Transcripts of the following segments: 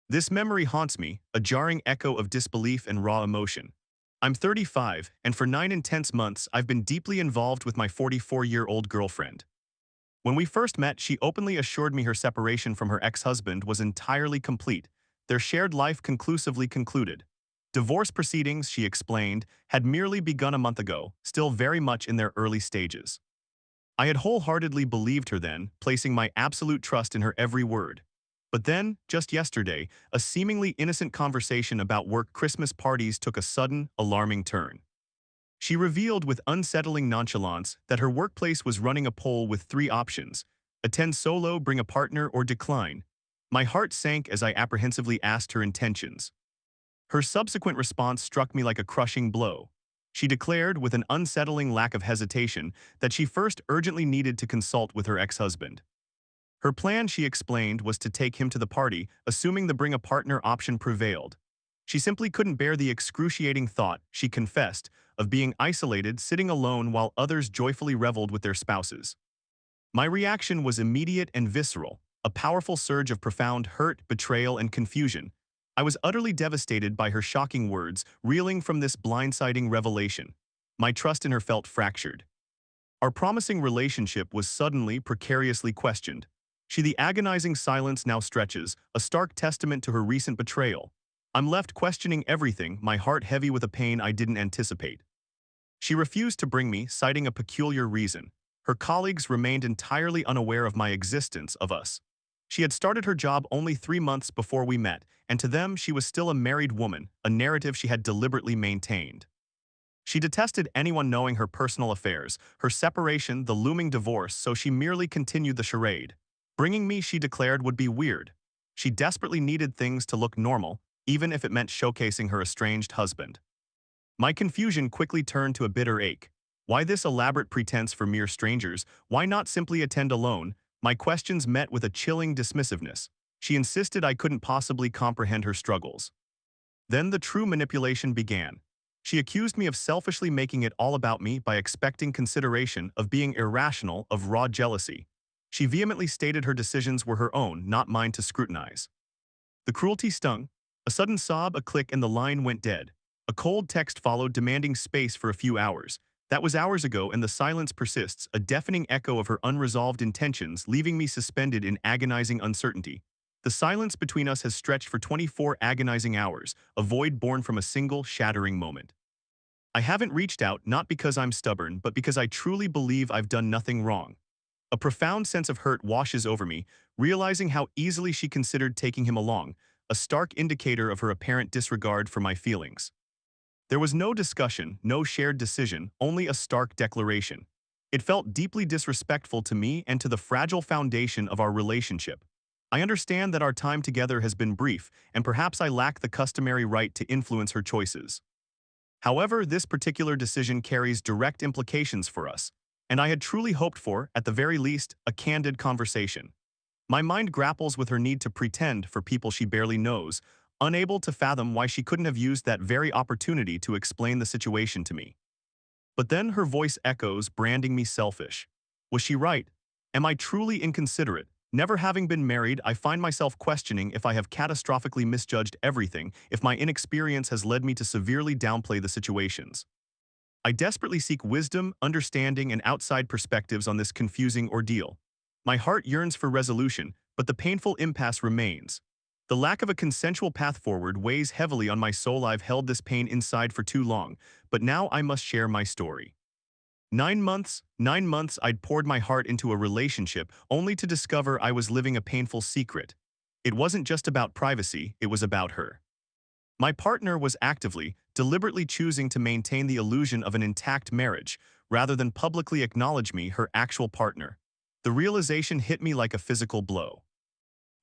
This memory haunts me, a jarring echo of disbelief and raw emotion. I'm 35, and for 9 intense months, I've been deeply involved with my 44-year-old girlfriend. When we first met, she openly assured me her separation from her ex-husband was entirely complete, their shared life conclusively concluded. Divorce proceedings, she explained, had merely begun a month ago, still very much in their early stages. I had wholeheartedly believed her then, placing my absolute trust in her every word. But then, just yesterday, a seemingly innocent conversation about work Christmas parties took a sudden, alarming turn. She revealed with unsettling nonchalance that her workplace was running a poll with three options: attend solo, bring a partner, or decline. My heart sank as I apprehensively asked her intentions. Her subsequent response struck me like a crushing blow. She declared, with an unsettling lack of hesitation, that she first urgently needed to consult with her ex-husband. Her plan, she explained, was to take him to the party, assuming the bring a partner option prevailed. She simply couldn't bear the excruciating thought, she confessed, of being isolated, sitting alone while others joyfully reveled with their spouses. My reaction was immediate and visceral, a powerful surge of profound hurt, betrayal, and confusion. I was utterly devastated by her shocking words, reeling from this blindsiding revelation. My trust in her felt fractured. Our promising relationship was suddenly, precariously questioned. The agonizing silence now stretches, a stark testament to her recent betrayal. I'm left questioning everything, my heart heavy with a pain I didn't anticipate. She refused to bring me, citing a peculiar reason. Her colleagues remained entirely unaware of my existence, of us. She had started her job only 3 months before we met, and to them she was still a married woman, a narrative she had deliberately maintained. She detested anyone knowing her personal affairs, her separation, the looming divorce, so she merely continued the charade. Bringing me, she declared, would be weird. She desperately needed things to look normal, even if it meant showcasing her estranged husband. My confusion quickly turned to a bitter ache. Why this elaborate pretense for mere strangers? Why not simply attend alone? My questions met with a chilling dismissiveness. She insisted I couldn't possibly comprehend her struggles. Then the true manipulation began. She accused me of selfishly making it all about me by expecting consideration, of being irrational, of raw jealousy. She vehemently stated her decisions were her own, not mine to scrutinize. The cruelty stung. A sudden sob, a click, and the line went dead. A cold text followed demanding space for a few hours. That was hours ago, and the silence persists, a deafening echo of her unresolved intentions, leaving me suspended in agonizing uncertainty. The silence between us has stretched for 24 agonizing hours, a void born from a single, shattering moment. I haven't reached out, not because I'm stubborn, but because I truly believe I've done nothing wrong. A profound sense of hurt washes over me, realizing how easily she considered taking him along, a stark indicator of her apparent disregard for my feelings. There was no discussion, no shared decision, only a stark declaration. It felt deeply disrespectful to me and to the fragile foundation of our relationship. I understand that our time together has been brief, and perhaps I lack the customary right to influence her choices. However, this particular decision carries direct implications for us, and I had truly hoped for, at the very least, a candid conversation. My mind grapples with her need to pretend for people she barely knows, unable to fathom why she couldn't have used that very opportunity to explain the situation to me. But then her voice echoes, branding me selfish. Was she right? Am I truly inconsiderate? Never having been married, I find myself questioning if I have catastrophically misjudged everything, if my inexperience has led me to severely downplay the situations. I desperately seek wisdom, understanding, and outside perspectives on this confusing ordeal. My heart yearns for resolution, but the painful impasse remains. The lack of a consensual path forward weighs heavily on my soul. I've held this pain inside for too long, but now I must share my story. 9 months I'd poured my heart into a relationship only to discover I was living a painful secret. It wasn't just about privacy, it was about her. My partner was actively, deliberately choosing to maintain the illusion of an intact marriage, rather than publicly acknowledge me, her actual partner. The realization hit me like a physical blow.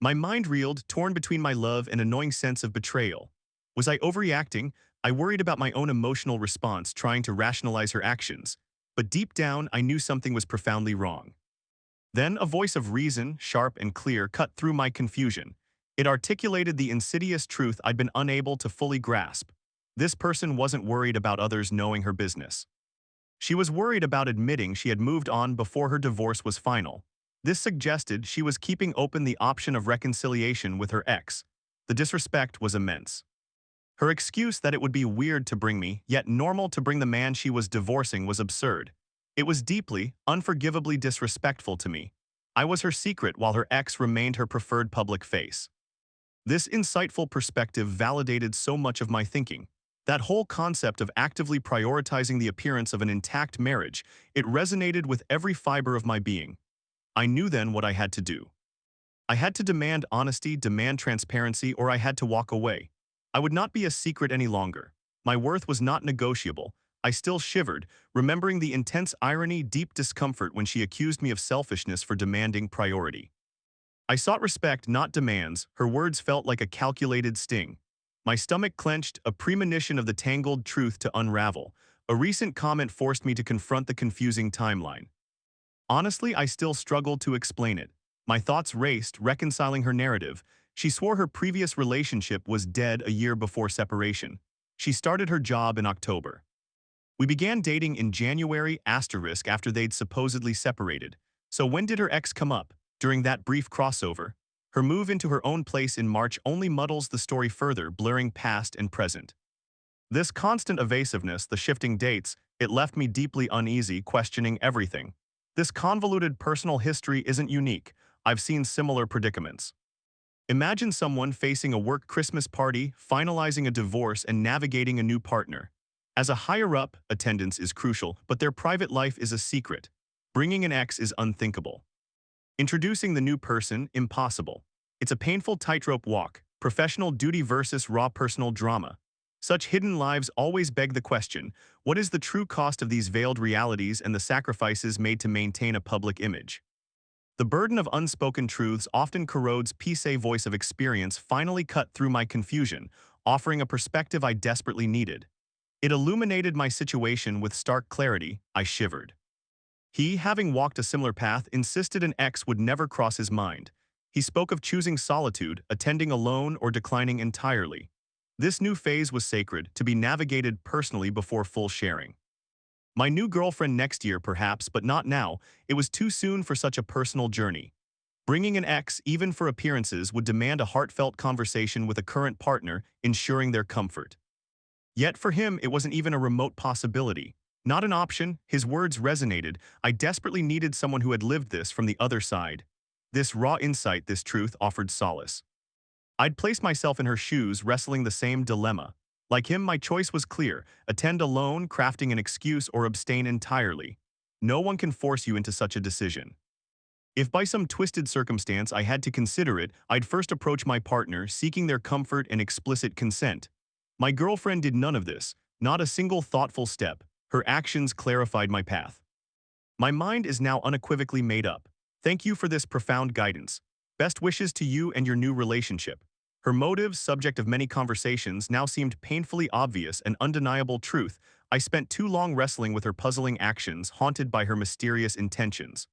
My mind reeled, torn between my love and a gnawing sense of betrayal. Was I overreacting? I worried about my own emotional response, trying to rationalize her actions. But deep down, I knew something was profoundly wrong. Then a voice of reason, sharp and clear, cut through my confusion. It articulated the insidious truth I'd been unable to fully grasp. This person wasn't worried about others knowing her business. She was worried about admitting she had moved on before her divorce was final. This suggested she was keeping open the option of reconciliation with her ex. The disrespect was immense. Her excuse that it would be weird to bring me, yet normal to bring the man she was divorcing was absurd. It was deeply, unforgivably disrespectful to me. I was her secret while her ex remained her preferred public face. This insightful perspective validated so much of my thinking. That whole concept of actively prioritizing the appearance of an intact marriage, it resonated with every fiber of my being. I knew then what I had to do. I had to demand honesty, demand transparency, or I had to walk away. I would not be a secret any longer. My worth was not negotiable. I still shivered, remembering the intense irony, deep discomfort when she accused me of selfishness for demanding priority. I sought respect, not demands. Her words felt like a calculated sting. My stomach clenched, a premonition of the tangled truth to unravel. A recent comment forced me to confront the confusing timeline. Honestly, I still struggled to explain it. My thoughts raced, reconciling her narrative. She swore her previous relationship was dead a year before separation. She started her job in October. We began dating in January after they'd supposedly separated. So when did her ex come up? During that brief crossover. Her move into her own place in March only muddles the story further, blurring past and present. This constant evasiveness, the shifting dates, it left me deeply uneasy, questioning everything. This convoluted personal history isn't unique. I've seen similar predicaments. Imagine someone facing a work Christmas party, finalizing a divorce, and navigating a new partner. As a higher-up, attendance is crucial, but their private life is a secret. Bringing an ex is unthinkable. Introducing the new person, impossible. It's a painful tightrope walk, professional duty versus raw personal drama. Such hidden lives always beg the question, what is the true cost of these veiled realities and the sacrifices made to maintain a public image? The burden of unspoken truths often corrodes peace. A voice of experience finally cut through my confusion, offering a perspective I desperately needed. It illuminated my situation with stark clarity. I shivered. He, having walked a similar path, insisted an ex would never cross his mind. He spoke of choosing solitude, attending alone, or declining entirely. This new phase was sacred, to be navigated personally before full sharing. My new girlfriend next year perhaps, but not now. It was too soon for such a personal journey. Bringing an ex, even for appearances, would demand a heartfelt conversation with a current partner, ensuring their comfort. Yet for him, it wasn't even a remote possibility. Not an option. His words resonated. I desperately needed someone who had lived this from the other side. This raw insight, this truth, offered solace. I'd place myself in her shoes, wrestling the same dilemma. Like him, my choice was clear: attend alone, crafting an excuse, or abstain entirely. No one can force you into such a decision. If by some twisted circumstance I had to consider it, I'd first approach my partner, seeking their comfort and explicit consent. My girlfriend did none of this, not a single thoughtful step. Her actions clarified my path. My mind is now unequivocally made up. Thank you for this profound guidance. Best wishes to you and your new relationship. Her motives, subject of many conversations, now seemed painfully obvious, an undeniable truth. I spent too long wrestling with her puzzling actions, haunted by her mysterious intentions.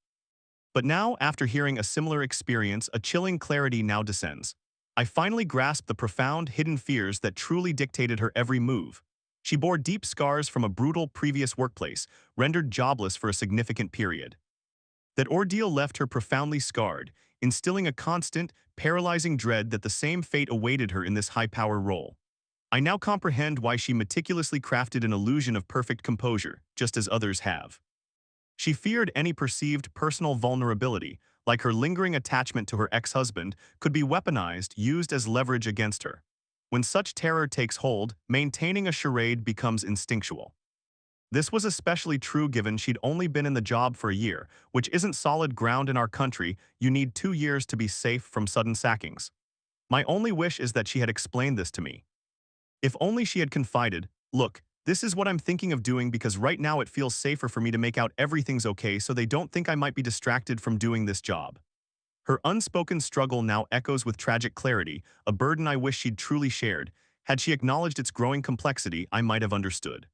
But now, after hearing a similar experience, a chilling clarity now descends. I finally grasped the profound, hidden fears that truly dictated her every move. She bore deep scars from a brutal previous workplace, rendered jobless for a significant period. That ordeal left her profoundly scarred, instilling a constant, paralyzing dread that the same fate awaited her in this high-power role. I now comprehend why she meticulously crafted an illusion of perfect composure, just as others have. She feared any perceived personal vulnerability, like her lingering attachment to her ex-husband, could be weaponized, used as leverage against her. When such terror takes hold, maintaining a charade becomes instinctual. This was especially true given she'd only been in the job for a year, which isn't solid ground in our country. You need 2 years to be safe from sudden sackings. My only wish is that she had explained this to me. If only she had confided, look, this is what I'm thinking of doing because right now it feels safer for me to make out everything's okay so they don't think I might be distracted from doing this job. Her unspoken struggle now echoes with tragic clarity, a burden I wish she'd truly shared. Had she acknowledged its growing complexity, I might have understood.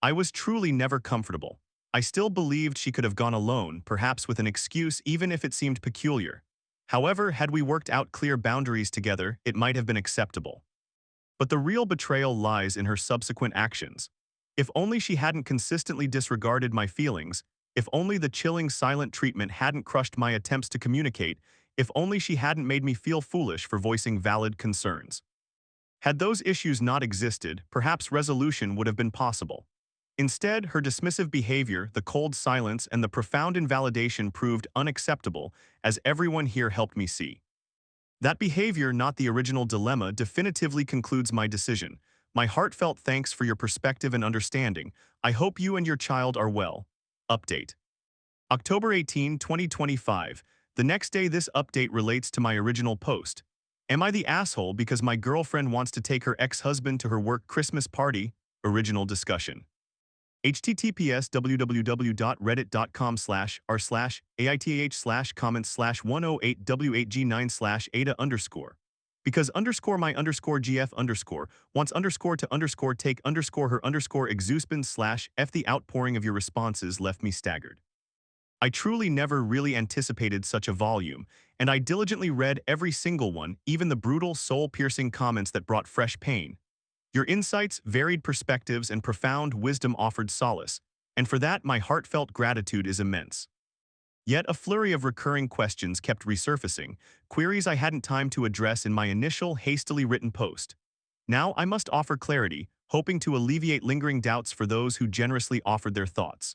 I was truly never comfortable. I still believed she could have gone alone, perhaps with an excuse even if it seemed peculiar. However, had we worked out clear boundaries together, it might have been acceptable. But the real betrayal lies in her subsequent actions. If only she hadn't consistently disregarded my feelings, if only the chilling silent treatment hadn't crushed my attempts to communicate, if only she hadn't made me feel foolish for voicing valid concerns. Had those issues not existed, perhaps resolution would have been possible. Instead, her dismissive behavior, the cold silence, and the profound invalidation proved unacceptable, as everyone here helped me see. That behavior, not the original dilemma, definitively concludes my decision. My heartfelt thanks for your perspective and understanding. I hope you and your child are well. Update. October 18, 2025. The next day this update relates to my original post. Am I the asshole because my girlfriend wants to take her ex-husband to her work Christmas party? Original discussion. https://aith/comments/108w8g9/ada_. Because my _gf_ wants to take her _exuspens/f. The outpouring of your responses left me staggered. I truly never really anticipated such a volume, and I diligently read every single one, even the brutal, soul-piercing comments that brought fresh pain. Your insights, varied perspectives, and profound wisdom offered solace, and for that my heartfelt gratitude is immense. Yet a flurry of recurring questions kept resurfacing, queries I hadn't time to address in my initial, hastily written post. Now I must offer clarity, hoping to alleviate lingering doubts for those who generously offered their thoughts.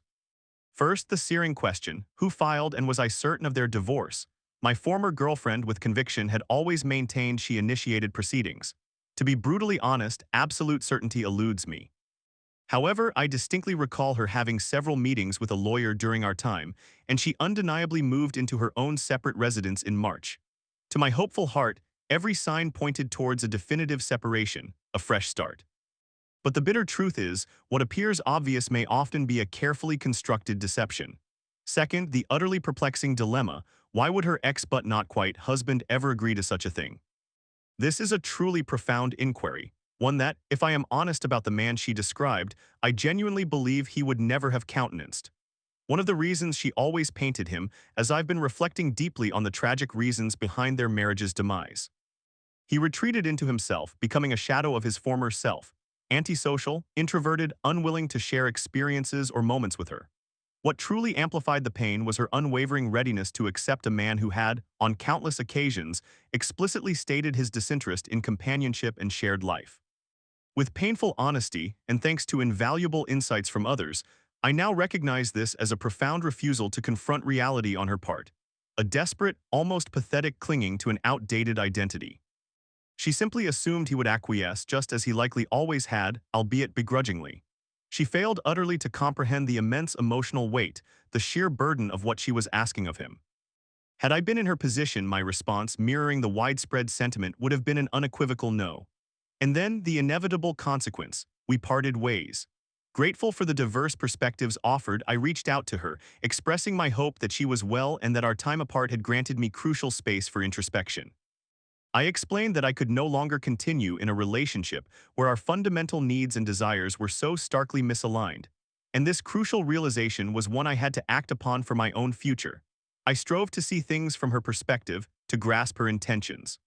First, the searing question, who filed and was I certain of their divorce? My former girlfriend with conviction had always maintained she initiated proceedings. To be brutally honest, absolute certainty eludes me. However, I distinctly recall her having several meetings with a lawyer during our time, and she undeniably moved into her own separate residence in March. To my hopeful heart, every sign pointed towards a definitive separation, a fresh start. But the bitter truth is, what appears obvious may often be a carefully constructed deception. Second, the utterly perplexing dilemma, why would her ex-but-not-quite-husband ever agree to such a thing? This is a truly profound inquiry, one that, if I am honest about the man she described, I genuinely believe he would never have countenanced. One of the reasons she always painted him, as I've been reflecting deeply on the tragic reasons behind their marriage's demise. He retreated into himself, becoming a shadow of his former self, antisocial, introverted, unwilling to share experiences or moments with her. What truly amplified the pain was her unwavering readiness to accept a man who had, on countless occasions, explicitly stated his disinterest in companionship and shared life. With painful honesty, and thanks to invaluable insights from others, I now recognize this as a profound refusal to confront reality on her part. A desperate, almost pathetic clinging to an outdated identity. She simply assumed he would acquiesce just as he likely always had, albeit begrudgingly. She failed utterly to comprehend the immense emotional weight, the sheer burden of what she was asking of him. Had I been in her position, my response, mirroring the widespread sentiment, would have been an unequivocal no. And then, the inevitable consequence, we parted ways. Grateful for the diverse perspectives offered, I reached out to her, expressing my hope that she was well and that our time apart had granted me crucial space for introspection. I explained that I could no longer continue in a relationship where our fundamental needs and desires were so starkly misaligned, and this crucial realization was one I had to act upon for my own future. I strove to see things from her perspective, to grasp her intentions.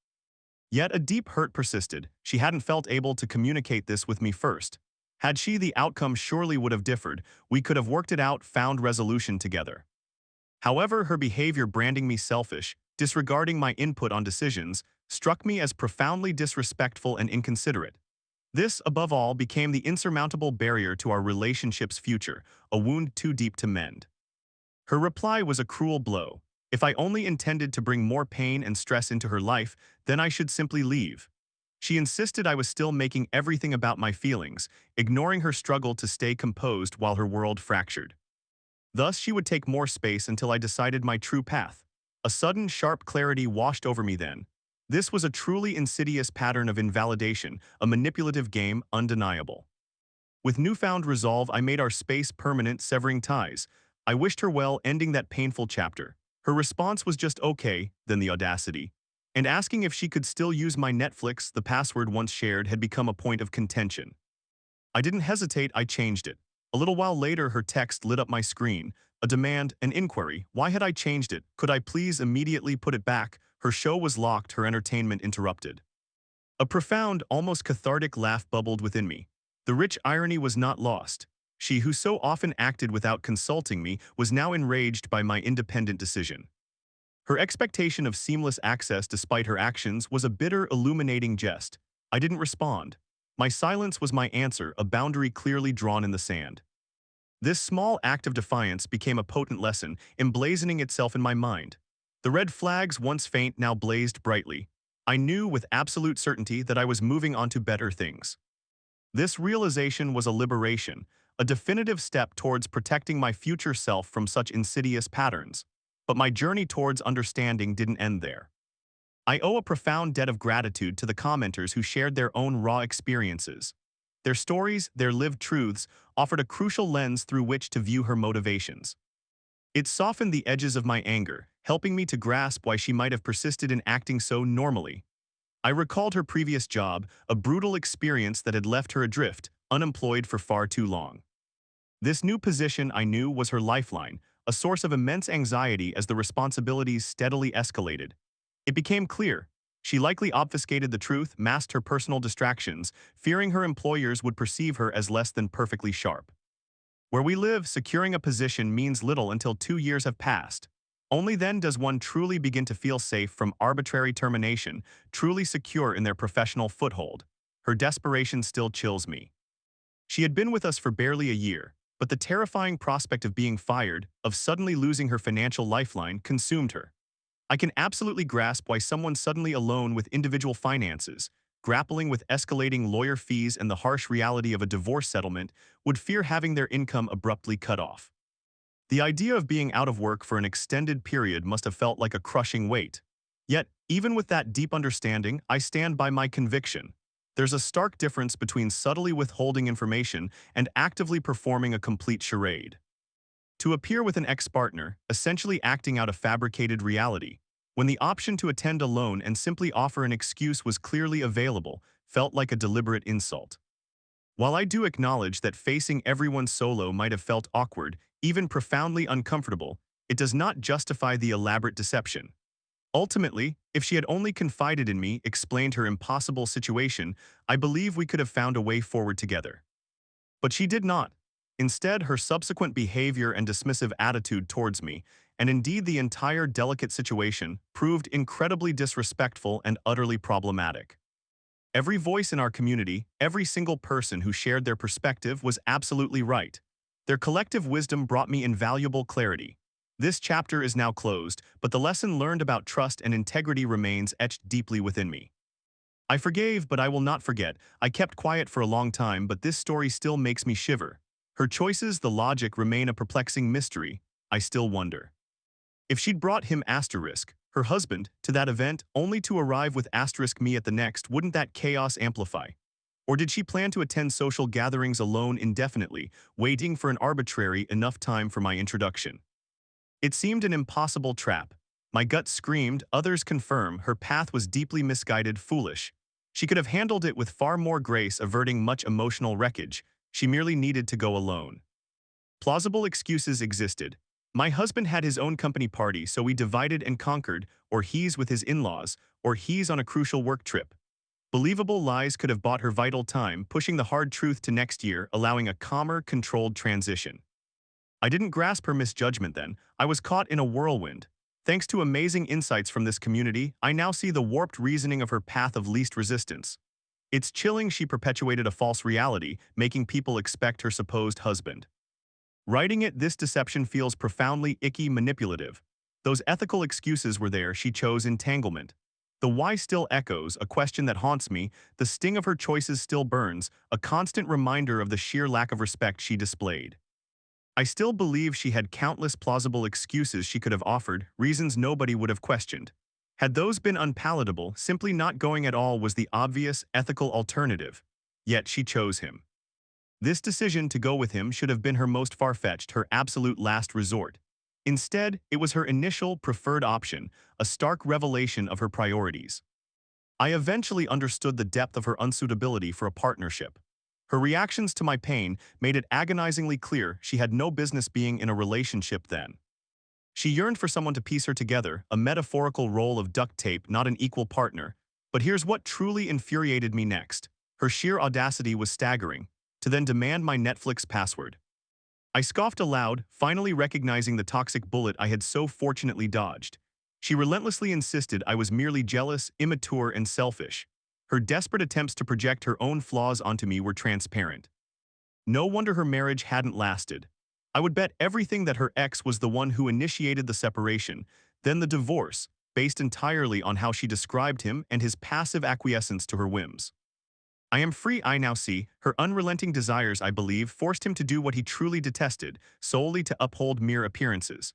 Yet a deep hurt persisted. She hadn't felt able to communicate this with me first. Had she, the outcome surely would have differed. We could have worked it out, found resolution together. However, her behavior, branding me selfish, disregarding my input on decisions, struck me as profoundly disrespectful and inconsiderate. This, above all, became the insurmountable barrier to our relationship's future, a wound too deep to mend. Her reply was a cruel blow. If I only intended to bring more pain and stress into her life, then I should simply leave. She insisted I was still making everything about my feelings, ignoring her struggle to stay composed while her world fractured. Thus, she would take more space until I decided my true path. A sudden, sharp clarity washed over me then. This was a truly insidious pattern of invalidation, a manipulative game, undeniable. With newfound resolve, I made our space permanent, severing ties. I wished her well, ending that painful chapter. Her response was just okay, then the audacity. And asking if she could still use my Netflix, the password once shared, had become a point of contention. I didn't hesitate, I changed it. A little while later, her text lit up my screen. A demand, an inquiry. Why had I changed it? Could I please immediately put it back? Her show was locked, her entertainment interrupted. A profound, almost cathartic laugh bubbled within me. The rich irony was not lost. She who so often acted without consulting me was now enraged by my independent decision. Her expectation of seamless access despite her actions was a bitter, illuminating jest. I didn't respond. My silence was my answer, a boundary clearly drawn in the sand. This small act of defiance became a potent lesson, emblazoning itself in my mind. The red flags, once faint, now blazed brightly. I knew with absolute certainty that I was moving on to better things. This realization was a liberation, a definitive step towards protecting my future self from such insidious patterns. But my journey towards understanding didn't end there. I owe a profound debt of gratitude to the commenters who shared their own raw experiences. Their stories, their lived truths, offered a crucial lens through which to view her motivations. It softened the edges of my anger, helping me to grasp why she might have persisted in acting so normally. I recalled her previous job, a brutal experience that had left her adrift, unemployed for far too long. This new position, I knew, was her lifeline, a source of immense anxiety as the responsibilities steadily escalated. It became clear. She likely obfuscated the truth, masked her personal distractions, fearing her employers would perceive her as less than perfectly sharp. Where we live, securing a position means little until 2 years have passed. Only then does one truly begin to feel safe from arbitrary termination, truly secure in their professional foothold. Her desperation still chills me. She had been with us for barely a year, but the terrifying prospect of being fired, of suddenly losing her financial lifeline, consumed her. I can absolutely grasp why someone suddenly alone with individual finances, grappling with escalating lawyer fees and the harsh reality of a divorce settlement, would fear having their income abruptly cut off. The idea of being out of work for an extended period must have felt like a crushing weight. Yet, even with that deep understanding, I stand by my conviction. There's a stark difference between subtly withholding information and actively performing a complete charade. To appear with an ex-partner, essentially acting out a fabricated reality, when the option to attend alone and simply offer an excuse was clearly available, felt like a deliberate insult. While I do acknowledge that facing everyone solo might have felt awkward, even profoundly uncomfortable, it does not justify the elaborate deception. Ultimately, if she had only confided in me, explained her impossible situation, I believe we could have found a way forward together. But she did not. Instead, her subsequent behavior and dismissive attitude towards me, and indeed the entire delicate situation, proved incredibly disrespectful and utterly problematic. Every voice in our community, every single person who shared their perspective was absolutely right. Their collective wisdom brought me invaluable clarity. This chapter is now closed, but the lesson learned about trust and integrity remains etched deeply within me. I forgave, but I will not forget. I kept quiet for a long time, but this story still makes me shiver. Her choices, the logic, remain a perplexing mystery. I still wonder. If she'd brought him asterisk, her husband, to that event, only to arrive with asterisk me at the next, wouldn't that chaos amplify? Or did she plan to attend social gatherings alone indefinitely, waiting for an arbitrary enough time for my introduction? It seemed an impossible trap. My gut screamed, others confirm, her path was deeply misguided, foolish. She could have handled it with far more grace, averting much emotional wreckage. She merely needed to go alone. Plausible excuses existed. My husband had his own company party, so we divided and conquered, or he's with his in-laws, or he's on a crucial work trip. Believable lies could have bought her vital time, pushing the hard truth to next year, allowing a calmer, controlled transition. I didn't grasp her misjudgment then. I was caught in a whirlwind. Thanks to amazing insights from this community, I now see the warped reasoning of her path of least resistance. It's chilling she perpetuated a false reality, making people expect her supposed husband. Writing it, this deception feels profoundly icky, manipulative. Those ethical excuses were there, she chose entanglement. The why still echoes, a question that haunts me, the sting of her choices still burns, a constant reminder of the sheer lack of respect she displayed. I still believe she had countless plausible excuses she could have offered, reasons nobody would have questioned. Had those been unpalatable, simply not going at all was the obvious, ethical alternative. Yet she chose him. This decision to go with him should have been her most far-fetched, her absolute last resort. Instead, it was her initial, preferred option, a stark revelation of her priorities. I eventually understood the depth of her unsuitability for a partnership. Her reactions to my pain made it agonizingly clear she had no business being in a relationship then. She yearned for someone to piece her together, a metaphorical roll of duct tape, not an equal partner. But here's what truly infuriated me next. Her sheer audacity was staggering, to then demand my Netflix password. I scoffed aloud, finally recognizing the toxic bullet I had so fortunately dodged. She relentlessly insisted I was merely jealous, immature, and selfish. Her desperate attempts to project her own flaws onto me were transparent. No wonder her marriage hadn't lasted. I would bet everything that her ex was the one who initiated the separation, then the divorce, based entirely on how she described him and his passive acquiescence to her whims. I am free, I now see. Her unrelenting desires, I believe, forced him to do what he truly detested, solely to uphold mere appearances.